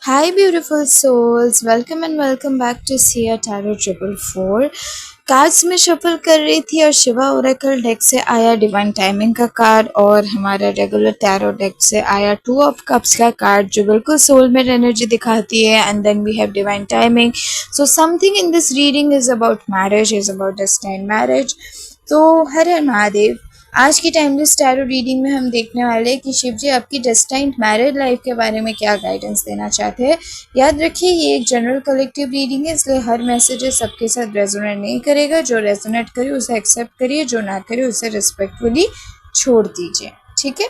Hi, beautiful souls. Welcome and welcome back to Sia Tarot Triple Four. Cards में shuffle कर रही थी और शिवा ओरेकल डेक से आया डिवाइन टाइमिंग का कार्ड और हमारा रेगुलर टैरो डेक से आया टू ऑफ कप्स का कार्ड जो बिल्कुल सोलमेट एनर्जी दिखाती है and then we have divine timing. So something in this reading is about marriage, is about destined marriage. तो हर हर महादेव. आज की टाइमलेस टैरो रीडिंग में हम देखने वाले हैं कि शिव जी आपकी डेस्टाइन्ड मैरिड लाइफ के बारे में क्या गाइडेंस देना चाहते हैं. याद रखिए ये एक जनरल कलेक्टिव रीडिंग है, इसलिए हर मैसेजेस सबके साथ रेजोनेट नहीं करेगा. जो रेजोनेट करे उसे एक्सेप्ट करिए, जो ना करे उसे रिस्पेक्टफुली छोड़ दीजिए. ठीक है.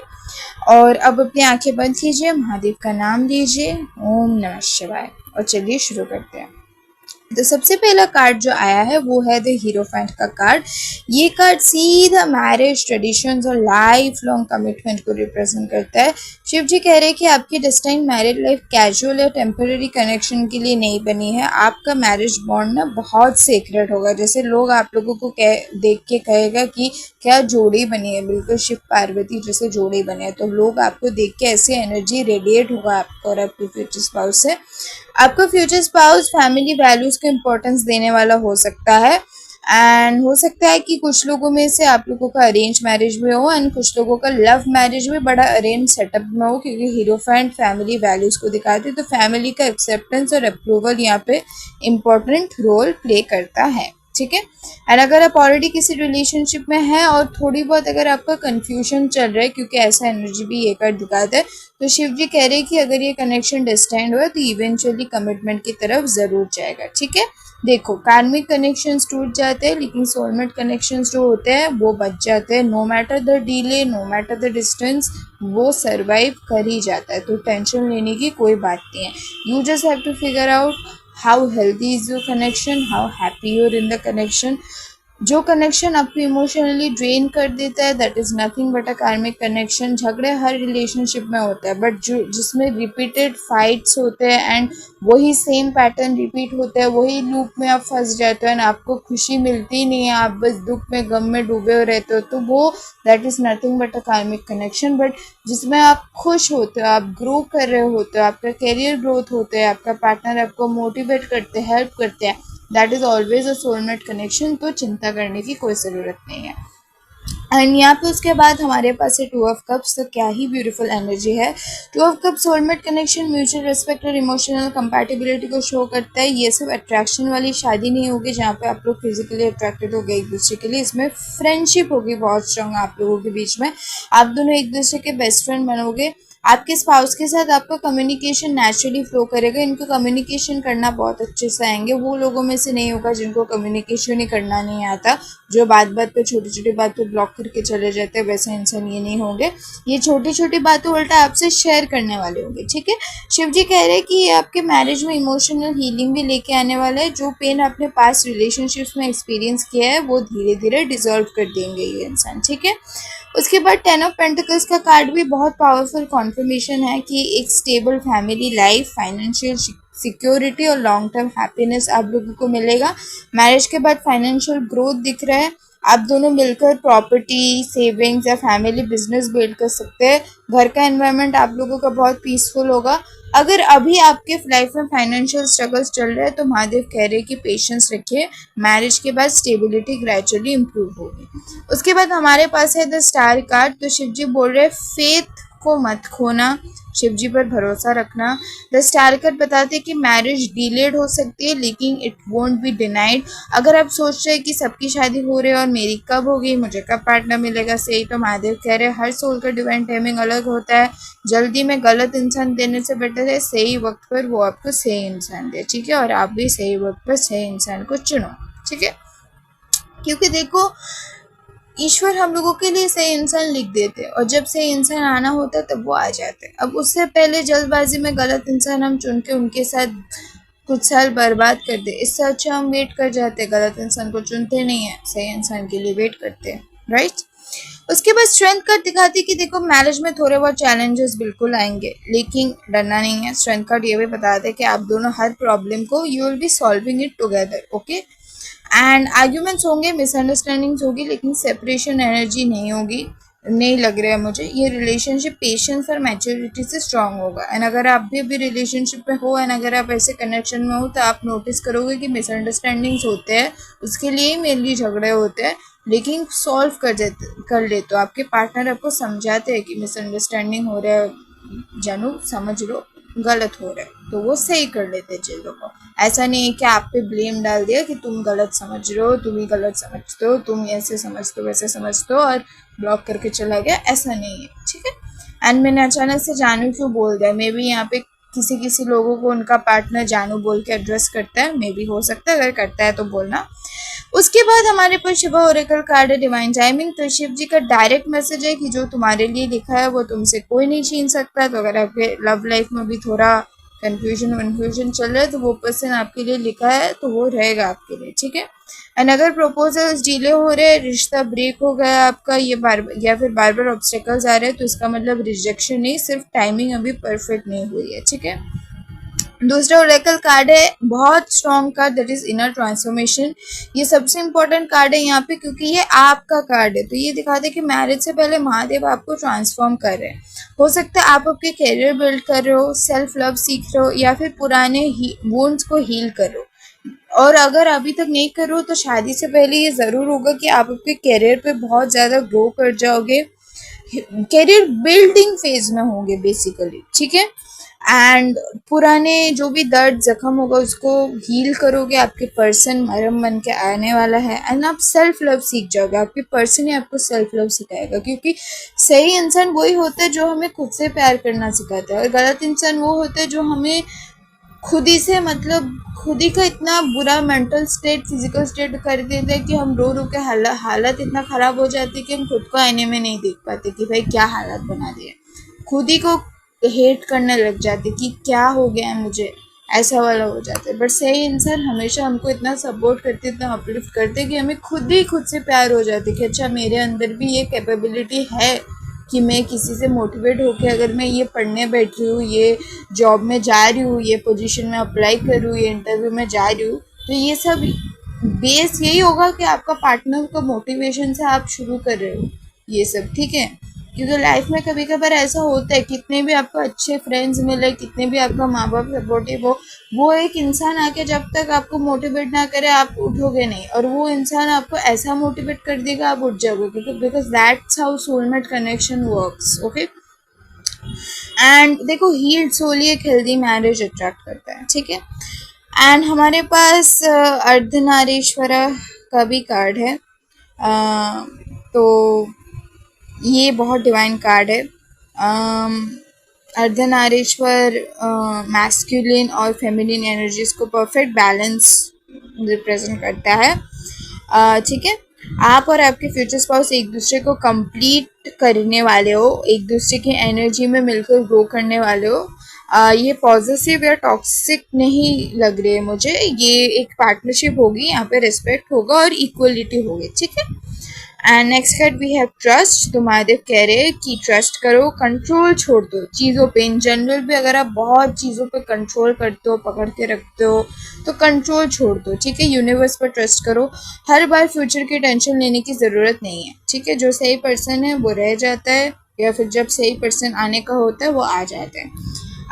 और अब अपनी आंखें बंद कीजिए, महादेव का नाम लीजिए, ओम नमः शिवाय, और चलिए शुरू करते हैं. तो सबसे पहला कार्ड जो आया है वो है द हीरोफेंट का कार्ड. ये कार्ड सीधा मैरिज ट्रेडिशंस और लाइफ लॉन्ग कमिटमेंट को रिप्रेजेंट करता है. शिव जी कह रहे हैं कि आपकी डेस्टाइन्ड मैरिड लाइफ कैजुअल या टेम्पररी कनेक्शन के लिए नहीं बनी है. आपका मैरिज बॉन्ड ना बहुत सीक्रेट होगा. जैसे लोग आप लोगों को देख के कहेगा कि क्या जोड़ी बनी है, बिल्कुल शिव पार्वती जैसे जोड़ी बने हैं. तो लोग आपको देख के ऐसी एनर्जी रेडिएट होगा आपको और आपके फ्यूचर स्पाउस से. आपका फ्यूचर स्पाउस फैमिली वैल्यूज को इम्पोर्टेंस देने वाला हो सकता है. एंड हो सकता है कि कुछ लोगों में से आप लोगों का अरेंज मैरिज भी हो एंड कुछ लोगों का लव मैरिज भी बड़ा अरेंज सेटअप में हो, क्योंकि हीरोफेंट फैमिली वैल्यूज को दिखाते हैं. तो फैमिली का एक्सेप्टेंस और अप्रूवल यहाँ पे इम्पोर्टेंट रोल प्ले करता है. ठीक है. एंड अगर आप ऑलरेडी किसी रिलेशनशिप में हैं और थोड़ी बहुत अगर आपका कंफ्यूजन चल रहा है, क्योंकि ऐसा एनर्जी भी ये कार्ड दिखाता है, तो शिव जी कह रहे हैं कि अगर ये कनेक्शन डिस्टेंड हुआ तो इवेंचुअली कमिटमेंट की तरफ जरूर जाएगा. ठीक है. देखो, कार्मिक कनेक्शंस टूट जाते हैं लेकिन सोलमेट कनेक्शंस जो होते हैं वो बच जाते हैं. No matter the delay, no matter the distance, वो सरवाइव कर ही जाता है. तो टेंशन लेने की कोई बात नहीं है. You just have to figure out how healthy is your connection, how happy you're in the connection. जो कनेक्शन आपको इमोशनली ड्रेन कर देता है that is nothing but a karmic connection. झगड़े हर रिलेशनशिप में होता है, बट जो जिसमें रिपीटेड फाइट्स होते हैं एंड वही सेम पैटर्न रिपीट होता है, वही लूप में आप फंस जाते हो एंड आपको खुशी मिलती नहीं है, आप बस दुख में गम में डूबे हो रहते हो, तो वो that is nothing but a karmic connection. But जिसमें आप खुश होते हो, आप ग्रो कर रहे होते हो, आपका करियर ग्रोथ होता है, आपका पार्टनर आपको मोटिवेट करते हैं, हेल्प करते हैं, that is always a soulmate connection. तो चिंता करने की कोई ज़रूरत नहीं है. एंड यहाँ पे उसके बाद हमारे पास है टू ऑफ कप्स. तो क्या ही ब्यूटीफुल एनर्जी है. To of cups soulmate connection, mutual respect और इमोशनल कंपैटिबिलिटी को शो करता है. ये सब अट्रैक्शन वाली शादी नहीं होगी जहाँ पे आप लोग फिजिकली अट्रैक्टेड हो गए एक दूसरे के लिए. इसमें फ्रेंडशिप होगी बहुत स्ट्रांग आप लोगों के बीच में. आप दोनों एक दूसरे के बेस्ट फ्रेंड बनोगे. आपके स्पाउस के साथ आपका कम्युनिकेशन नेचुरली फ्लो करेगा. इनको कम्युनिकेशन करना बहुत अच्छे से आएंगे. वो लोगों में से नहीं होगा जिनको कम्युनिकेशन ही करना नहीं आता, जो बात बात पे छोटी छोटी बात पे ब्लॉक करके चले जाते हैं. वैसे इंसान ये नहीं होंगे. ये छोटी छोटी बातें उल्टा आपसे शेयर करने वाले होंगे. ठीक है. शिव जी कह रहे हैं कि ये आपके मैरिज में इमोशनल हीलिंग भी लेके आने वाला है. जो पेन आपने पास्ट रिलेशनशिप्स में एक्सपीरियंस किया है वो धीरे धीरे डिजॉल्व कर देंगे ये इंसान. ठीक है. उसके बाद टेन ऑफ पेंटिकल्स का कार्ड भी बहुत पावरफुल कॉन्फर्मेशन है कि एक stable family life, financial security और लॉन्ग टर्म हैप्पीनेस आप लोगों को मिलेगा. मैरिज के बाद फाइनेंशियल ग्रोथ दिख रहा है. आप दोनों मिलकर प्रॉपर्टी, सेविंग्स या फैमिली बिजनेस बिल्ड कर सकते हैं. घर का एनवायरनमेंट आप लोगों का बहुत पीसफुल होगा. अगर अभी आपके लाइफ में फाइनेंशियल स्ट्रगल्स चल रहे हैं तो महादेव कह रहे हैं कि पेशेंस रखिए. मैरिज के बाद स्टेबिलिटी ग्रेजुअली इंप्रूव होगी. उसके बाद हमारे पास है द स्टार कार्ड. तो शिव जी बोल रहे हैं फेथ को मत खोना, शिव जी पर भरोसा रखना. द स्टार कार्ड बताते हैं कि मैरिज डिलेड हो सकती है लेकिन इट वोंट बी डिनाइड. अगर आप सोच रहे हैं कि सबकी शादी हो रही है और मेरी कब होगी, मुझे कब पार्टनर मिलेगा सही, तो महादेव कह रहे हैं हर सोल का डिवाइन टाइमिंग अलग होता है. जल्दी में गलत इंसान देने से बेटर है सही वक्त पर वो आपको सही इंसान दे. ठीक है. और आप भी सही वक्त पर सही इंसान को चुनो. ठीक है. क्योंकि देखो, ईश्वर हम लोगों के लिए सही इंसान लिख देते और जब सही इंसान आना होता है तब वो आ जाते हैं. अब उससे पहले जल्दबाजी में गलत इंसान हम चुन के उनके साथ कुछ साल बर्बाद कर दे, इससे अच्छा हम वेट कर जाते. गलत इंसान को चुनते नहीं है, सही इंसान के लिए वेट करते हैं. राइट. उसके बाद स्ट्रेंथ कार्ड दिखाती कि देखो मैरिज में थोड़े बहुत चैलेंजेस बिल्कुल आएंगे लेकिन डरना नहीं है. स्ट्रेंथ कार्ड ये भी बताते हैं कि आप दोनों हर प्रॉब्लम को you will be solving it together. Okay. And arguments होंगे, मिसअंडरस्टैंडिंग्स होगी लेकिन सेपरेशन एनर्जी नहीं होगी. नहीं लग रहा है मुझे। ये रिलेशनशिप पेशेंस और मैच्योरिटी से स्ट्रांग होगा। एंड अगर आप भी अभी रिलेशनशिप में हो एंड अगर आप ऐसे कनेक्शन में हो तो आप नोटिस करोगे कि मिसअंडरस्टैंडिंग्स होते हैं, उसके लिए ही मेनली झगड़े होते हैं, लेकिन सॉल्व कर लेते हो। आपके पार्टनर आपको समझाते हैं कि मिसअंडरस्टैंडिंग हो रहा है, जानू समझ लो, गलत हो रहा है, तो वो सही कर लेते हैं चीज़ों को। ऐसा नहीं है कि आप पे ब्लेम डाल दिया कि तुम गलत समझ रहे हो, तुम ही गलत समझते हो, तुम ऐसे समझते हो वैसे समझते हो और ब्लॉक करके चला गया, ऐसा नहीं है, ठीक है। एंड मैंने अचानक से जानू क्यों बोल दिया, मे बी यहाँ पे किसी किसी लोगों को उनका पार्टनर जानू बोल के एड्रेस करता है, मे बी हो सकता है, अगर करता है तो बोलना। उसके बाद हमारे पास शिवा ओरेकल कार्ड है डिवाइन टाइमिंग। तो शिव जी का डायरेक्ट मैसेज है कि जो तुम्हारे लिए लिखा है वो तुमसे कोई नहीं छीन सकता। तो अगर आपके लव लाइफ में भी थोड़ा कन्फ्यूजन चल रहा है तो वो पर्सन आपके लिए लिखा है तो वो रहेगा आपके लिए, ठीक है। एंड अगर प्रपोजल्स डिले हो रहे हैं, रिश्ता ब्रेक हो गया आपका, ये बार या फिर बार बार ऑब्स्टेकल्स आ रहे हैं, तो इसका मतलब रिजेक्शन नहीं, सिर्फ टाइमिंग अभी परफेक्ट नहीं हुई है, ठीक है। दूसरा ओरेकल कार्ड है बहुत strong card, that is inner transformation. ये सबसे इंपॉर्टेंट कार्ड है यहाँ पे क्योंकि ये आपका कार्ड है। तो ये दिखाते हैं कि मैरिज से पहले महादेव आपको ट्रांसफॉर्म कर रहे हैं। हो सकता है आप आपके करियर बिल्ड कर रहे हो, सेल्फ लव सीख रहे हो, या फिर पुराने वुंड्स को हील कर रहे हो। और अगर अभी तक नहीं कर रहे हो तो शादी से पहले ये ज़रूर होगा कि आप आपके करियर पे बहुत ज़्यादा ग्रो कर जाओगे, करियर बिल्डिंग फेज में होंगे बेसिकली, ठीक है। एंड पुराने जो भी दर्द जख्म होगा उसको हील करोगे, आपके पर्सन मरम बन के आने वाला है। एंड आप सेल्फ लव सीख जाओगे, आपके पर्सन ही आपको सेल्फ लव सिखाएगा, क्योंकि सही इंसान वही होता है जो हमें खुद से प्यार करना सिखाता है, और गलत इंसान वो होता है जो हमें खुद ही से मतलब खुद ही का इतना बुरा मेंटल स्टेट फिजिकल स्टेट कर देता है कि हम रो रो के हालत इतना ख़राब हो जाती है कि हम खुद को आईने में नहीं देख पाते कि भाई क्या हालत बना दिया, खुद ही को हेट करने लग जाते कि क्या हो गया है मुझे, ऐसा वाला हो जाता है। बट सही इंसान हमेशा हमको इतना सपोर्ट करते, इतना अपलिफ्ट करते कि हमें खुद ही खुद से प्यार हो जाते कि अच्छा मेरे अंदर भी ये कैपेबिलिटी है कि मैं किसी से मोटिवेट होकर अगर मैं ये पढ़ने बैठ रही हूँ, ये जॉब में जा रही हूँ, ये पोजीशन में अप्लाई कर रही हूँ, ये इंटरव्यू में जा रही हूँ, तो ये सब बेस यही होगा कि आपका पार्टनर का मोटिवेशन से आप शुरू कर रहे हो ये सब, ठीक है। क्योंकि लाइफ में कभी कभार ऐसा होता है, कितने भी आपको अच्छे फ्रेंड्स मिले, कितने भी आपका माँ बाप सपोर्टिव हो, वो एक इंसान आके जब तक आपको मोटिवेट ना करे आप उठोगे नहीं, और वो इंसान आपको ऐसा मोटिवेट कर देगा आप उठ जाओगे, क्योंकि because that's how soulmate connection works, okay. And देखो हील्ड सोल ही एक हेल्दी मैरिज अट्रैक्ट करता है, ठीक है। एंड हमारे पास अर्धनारीश्वरा का भी कार्ड है। तो ये बहुत डिवाइन कार्ड है। अर्धनारीश्वर मैस्कुलिन और फेमिनिन एनर्जीज को परफेक्ट बैलेंस रिप्रेजेंट करता है, ठीक है। आप और आपके फ्यूचर स्पाउस एक दूसरे को कंप्लीट करने वाले हो, एक दूसरे की एनर्जी में मिलकर ग्रो करने वाले हो। ये पॉजिटिव या टॉक्सिक नहीं लग रही है मुझे, ये एक पार्टनरशिप होगी, यहाँ पे रिस्पेक्ट होगा और इक्वलिटी होगी, ठीक है। And next card we have trust. तो महादेव कह रहे हैं कि ट्रस्ट करो, कंट्रोल छोड़ दो चीज़ों पे। इन जनरल भी अगर आप बहुत चीज़ों पे कंट्रोल करते हो, पकड़ के रखते हो, तो कंट्रोल छोड़ दो, ठीक है। यूनिवर्स पर ट्रस्ट करो, हर बार फ्यूचर की टेंशन लेने की ज़रूरत नहीं है, ठीक है। जो सही पर्सन है वो रह जाता है, या फिर जब सही पर्सन आने का होता है वो आ जाता है।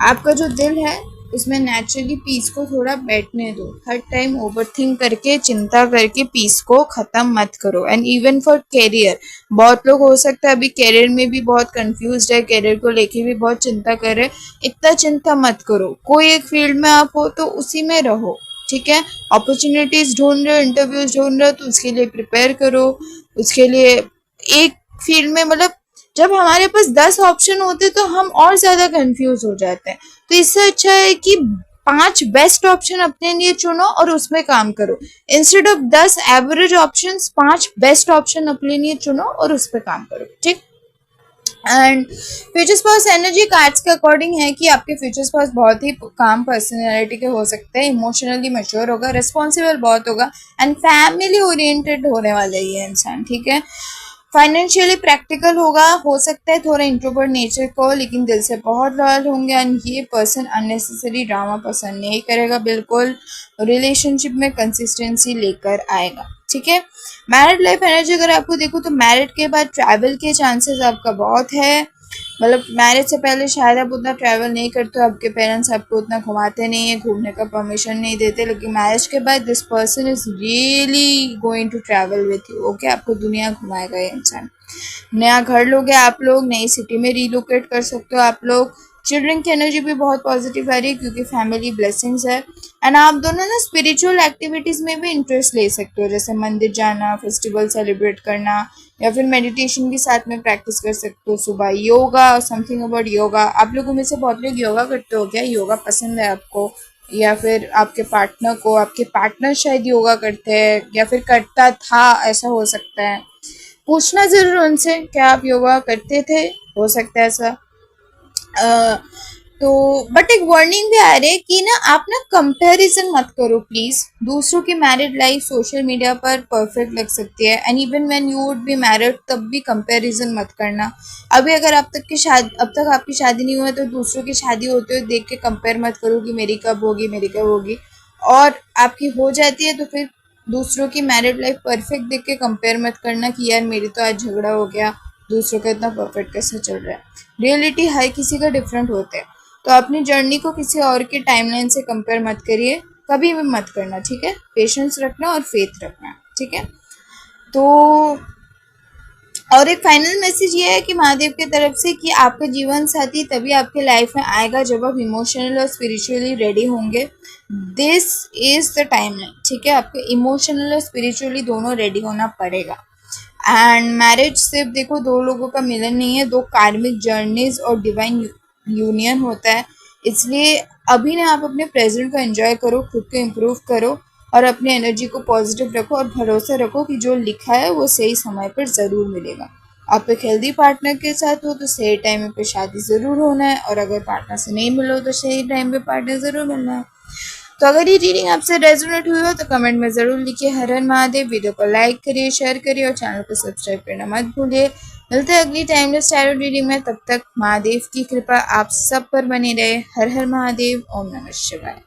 आपका जो दिल है उसमें नेचुरली पीस को थोड़ा बैठने दो, हर टाइम ओवरथिंक करके चिंता करके पीस को ख़त्म मत करो। एंड इवन फॉर कैरियर, बहुत लोग हो सकता है अभी कैरियर में भी बहुत कंफ्यूज्ड है, कैरियर को लेके भी बहुत चिंता कर रहे हैं, इतना चिंता मत करो। कोई एक फील्ड में आप हो तो उसी में रहो, ठीक है। अपॉर्चुनिटीज़ ढूंढ रहे हो, इंटरव्यूज ढूंढ रहे हो, तो उसके लिए प्रिपेयर करो। उसके लिए एक फील्ड में मतलब जब हमारे पास 10 ऑप्शन होते तो हम और ज़्यादा कंफ्यूज हो जाते हैं। तो इससे अच्छा है कि 5 बेस्ट ऑप्शन अपने लिए चुनो और उसमें काम करो, instead of 10 average options 5 best option अपने लिए चुनो और उस पर काम करो, ठीक। And future spouse energy cards के अकॉर्डिंग है कि आपके फ्यूचर स्पाउस बहुत ही काम पर्सनैलिटी के हो सकते हैं, इमोशनली मैच्योर होगा, रिस्पॉन्सिबल बहुत होगा, एंड फैमिली ओरिएंटेड होने वाला ये इंसान, ठीक है। फाइनेंशियली प्रैक्टिकल होगा, हो सकता है थोड़ा इंट्रोवर्ट नेचर को, लेकिन दिल से बहुत लॉयल होंगे। एंड ये पर्सन अननेसेसरी ड्रामा पसंद नहीं करेगा, बिल्कुल रिलेशनशिप में कंसिस्टेंसी लेकर आएगा, ठीक है। मैरिड लाइफ एनर्जी अगर आपको देखो तो मैरिड के बाद ट्रैवल के चांसेस आपका बहुत है। मतलब मैरिज से पहले शायद आप उतना ट्रैवल नहीं करते हो, आपके पेरेंट्स आपको उतना घुमाते नहीं है, घूमने का परमिशन नहीं देते, लेकिन मैरिज के बाद this person is really going to travel with you. Okay, आपको दुनिया घुमाएगा ये इंसान। नया घर लोगे आप लोग, नई सिटी में रिलोकेट कर सकते हो आप लोग। चिल्ड्रन की एनर्जी भी बहुत पॉजिटिव आ रही है क्योंकि फैमिली ब्लेसिंग्स है। एंड आप दोनों ना स्पिरिचुअल एक्टिविटीज में भी इंटरेस्ट ले सकते हो, जैसे मंदिर जाना, फेस्टिवल सेलिब्रेट करना, या फिर मेडिटेशन भी साथ में प्रैक्टिस कर सकते हो। सुबह योगा, समथिंग अबाउट योगा। आप लोगों में से बहुत लोग योगा करते हो क्या? योगा पसंद है आपको, या फिर आपके पार्टनर को? आपके पार्टनर शायद योगा करते हैं या फिर करता था, ऐसा हो सकता है। पूछना जरूर उनसे क्या आप योगा करते थे, हो सकता है ऐसा। अ, तो बट एक वार्निंग भी आ रही है कि ना आप ना कंपैरिजन मत करो प्लीज। दूसरों की मैरिड लाइफ सोशल मीडिया पर परफेक्ट लग सकती है, and even when you would be married तब भी कंपैरिजन मत करना। अभी अगर अब तक आपकी शादी नहीं हुई है तो दूसरों की शादी होते हुए देख के कंपेयर मत करो कि मेरी कब होगी, मेरी कब होगी। और आपकी हो जाती है तो फिर दूसरों की मैरिड लाइफ परफेक्ट देख के कंपेयर मत करना कि यार मेरी तो आज झगड़ा हो गया, दूसरों का इतना परफेक्ट कैसे चल रहा है। रियलिटी हर किसी का डिफरेंट होता है, तो अपनी जर्नी को किसी और के टाइमलाइन से कंपेयर मत करिए, कभी भी मत करना, ठीक है। पेशेंस रखना और फेथ रखना, ठीक है। तो और एक फाइनल मैसेज ये है कि महादेव की तरफ से कि आपका जीवन साथी तभी आपके लाइफ में आएगा जब आप इमोशनल और स्पिरिचुअली रेडी होंगे। This is the time line, ठीक है। आपको इमोशनल और स्पिरिचुअली दोनों रेडी होना पड़ेगा। एंड मैरिज सिर्फ देखो दो लोगों का मिलन नहीं है, दो कार्मिक जर्नीज और डिवाइन यूनियन होता है। इसलिए अभी ना आप अपने प्रेजेंट को एंजॉय करो, खुद को इम्प्रूव करो और अपनी एनर्जी को पॉजिटिव रखो और भरोसा रखो कि जो लिखा है वो सही समय पर ज़रूर मिलेगा। आप एक हेल्दी पार्टनर के साथ हो तो सही टाइम पे शादी ज़रूर होना है, और अगर पार्टनर से नहीं मिलो तो सही टाइम पे पार्टनर ज़रूर मिलना है। तो अगर ये रीडिंग आपसे रेजोनेट हुई हो तो कमेंट में ज़रूर लिखिए हर हर महादेव। वीडियो को लाइक करिए, शेयर करिए और चैनल को सब्सक्राइब करना मत भूलिए। मिलते हैं अगली टाइमलेस टैरो रीडिंग में, तब तक महादेव की कृपा आप सब पर बनी रहे। हर हर महादेव, ओम नमः शिवाय।